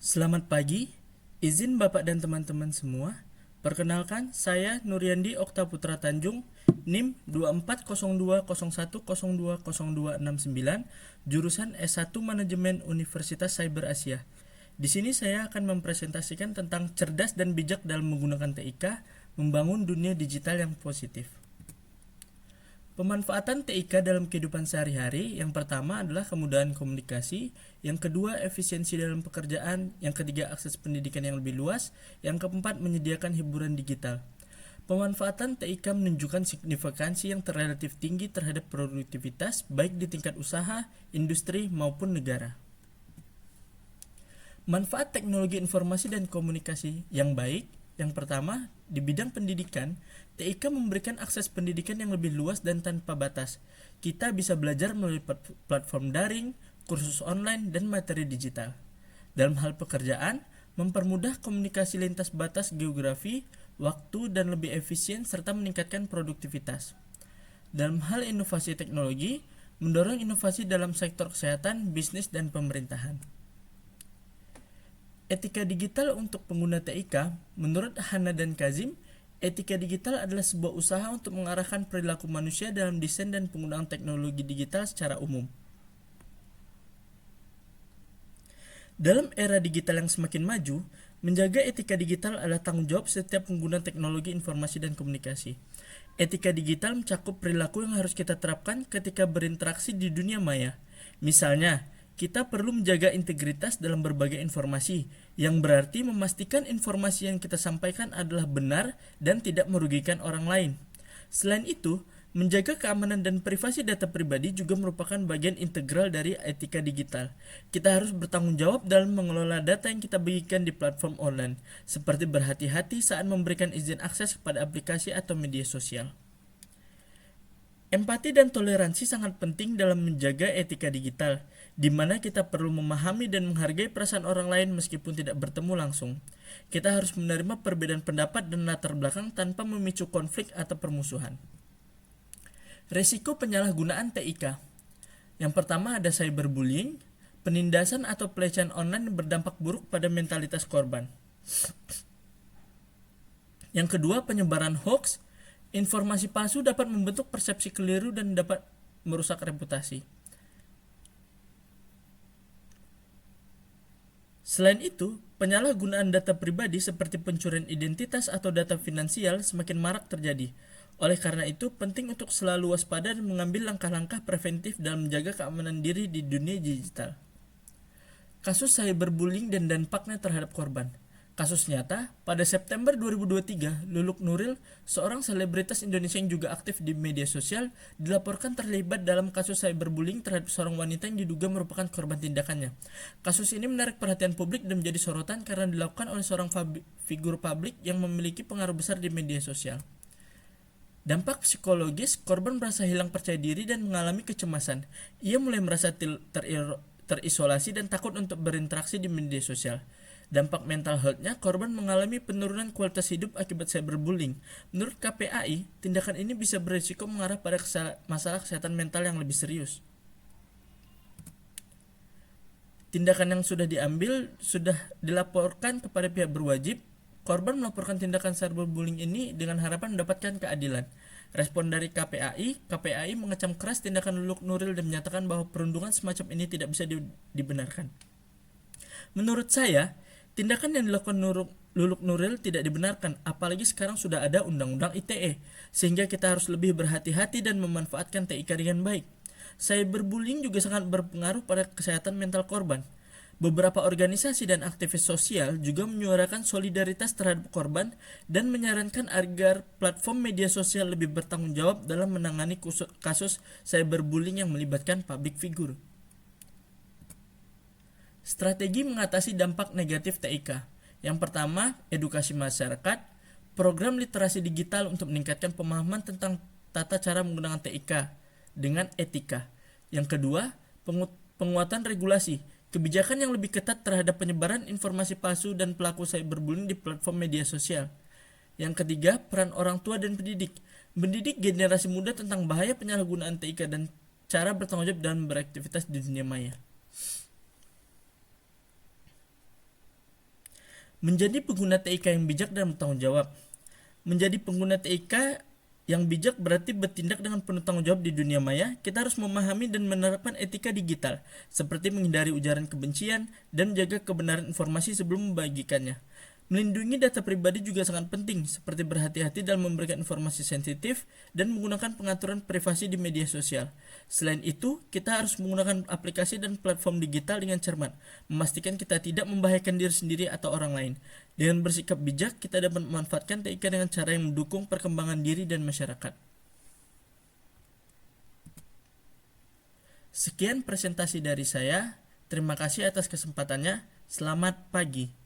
Selamat pagi, izin Bapak dan teman-teman semua. Perkenalkan, saya Nuryandi Okta Putra Tanjung, NIM 240201020269, jurusan S1 Manajemen Universitas Cyber Asia. Di sini saya akan mempresentasikan tentang cerdas dan bijak dalam menggunakan TIK, membangun dunia digital yang positif. Pemanfaatan TIK dalam kehidupan sehari-hari, yang pertama adalah kemudahan komunikasi, yang kedua efisiensi dalam pekerjaan, yang ketiga akses pendidikan yang lebih luas, yang keempat menyediakan hiburan digital. Pemanfaatan TIK menunjukkan signifikansi yang relatif tinggi terhadap produktivitas baik di tingkat usaha, industri maupun negara. Manfaat teknologi informasi dan komunikasi yang baik. Yang pertama, di bidang pendidikan, TIK memberikan akses pendidikan yang lebih luas dan tanpa batas. Kita bisa belajar melalui platform daring, kursus online, dan materi digital. Dalam hal pekerjaan, mempermudah komunikasi lintas batas geografi, waktu, dan lebih efisien serta meningkatkan produktivitas. Dalam hal inovasi teknologi, mendorong inovasi dalam sektor kesehatan, bisnis, dan pemerintahan. Etika digital untuk pengguna TIK, menurut Hana dan Kazim, etika digital adalah sebuah usaha untuk mengarahkan perilaku manusia dalam desain dan penggunaan teknologi digital secara umum. Dalam era digital yang semakin maju, menjaga etika digital adalah tanggung jawab setiap pengguna teknologi informasi dan komunikasi. Etika digital mencakup perilaku yang harus kita terapkan ketika berinteraksi di dunia maya. Misalnya, kita perlu menjaga integritas dalam berbagai informasi, yang berarti memastikan informasi yang kita sampaikan adalah benar dan tidak merugikan orang lain. Selain itu, menjaga keamanan dan privasi data pribadi juga merupakan bagian integral dari etika digital. Kita harus bertanggung jawab dalam mengelola data yang kita bagikan di platform online, seperti berhati-hati saat memberikan izin akses kepada aplikasi atau media sosial. Empati dan toleransi sangat penting dalam menjaga etika digital, di mana kita perlu memahami dan menghargai perasaan orang lain meskipun tidak bertemu langsung. Kita harus menerima perbedaan pendapat dan latar belakang tanpa memicu konflik atau permusuhan. Resiko penyalahgunaan TIK. Yang pertama ada cyberbullying, penindasan atau pelecehan online yang berdampak buruk pada mentalitas korban. Yang kedua, penyebaran hoax. Informasi palsu dapat membentuk persepsi keliru dan dapat merusak reputasi. Selain itu, penyalahgunaan data pribadi seperti pencurian identitas atau data finansial semakin marak terjadi. Oleh karena itu, penting untuk selalu waspada dan mengambil langkah-langkah preventif dalam menjaga keamanan diri di dunia digital. Kasus cyberbullying dan dampaknya terhadap korban. Kasus nyata, pada September 2023, Luluk Nuril, seorang selebritas Indonesia yang juga aktif di media sosial, dilaporkan terlibat dalam kasus cyberbullying terhadap seorang wanita yang diduga merupakan korban tindakannya. Kasus ini menarik perhatian publik dan menjadi sorotan karena dilakukan oleh seorang figur publik yang memiliki pengaruh besar di media sosial. Dampak psikologis, korban merasa hilang percaya diri dan mengalami kecemasan. Ia mulai merasa terisolasi dan takut untuk berinteraksi di media sosial. Dampak mental health-nya, korban mengalami penurunan kualitas hidup akibat cyberbullying. Menurut KPAI, tindakan ini bisa berisiko mengarah pada masalah kesehatan mental yang lebih serius. Tindakan yang sudah diambil sudah dilaporkan kepada pihak berwajib. Korban melaporkan tindakan cyberbullying ini dengan harapan mendapatkan keadilan. Respon dari KPAI mengecam keras tindakan Luluk Nuril dan menyatakan bahwa perundungan semacam ini tidak bisa dibenarkan. Menurut saya, tindakan yang dilakukan Luluk Nuril tidak dibenarkan, apalagi sekarang sudah ada undang-undang ITE, sehingga kita harus lebih berhati-hati dan memanfaatkan TIK dengan baik. Cyberbullying juga sangat berpengaruh pada kesehatan mental korban. Beberapa organisasi dan aktivis sosial juga menyuarakan solidaritas terhadap korban dan menyarankan agar platform media sosial lebih bertanggung jawab dalam menangani kasus cyberbullying yang melibatkan public figure. Strategi mengatasi dampak negatif TIK. Yang pertama, edukasi masyarakat, program literasi digital untuk meningkatkan pemahaman tentang tata cara menggunakan TIK dengan etika. Yang kedua, penguatan regulasi, kebijakan yang lebih ketat terhadap penyebaran informasi palsu dan pelaku cyberbullying di platform media sosial. Yang ketiga, peran orang tua dan pendidik, mendidik generasi muda tentang bahaya penyalahgunaan TIK dan cara bertanggung jawab dalam beraktivitas di dunia maya. Menjadi pengguna TIK yang bijak dan bertanggung jawab. Menjadi pengguna TIK yang bijak berarti bertindak dengan penuh tanggung jawab di dunia maya. Kita harus memahami dan menerapkan etika digital, seperti menghindari ujaran kebencian dan menjaga kebenaran informasi sebelum membagikannya. Melindungi data pribadi juga sangat penting, seperti berhati-hati dalam memberikan informasi sensitif dan menggunakan pengaturan privasi di media sosial. Selain itu, kita harus menggunakan aplikasi dan platform digital dengan cermat, memastikan kita tidak membahayakan diri sendiri atau orang lain. Dengan bersikap bijak, kita dapat memanfaatkan TIK dengan cara yang mendukung perkembangan diri dan masyarakat. Sekian presentasi dari saya. Terima kasih atas kesempatannya. Selamat pagi.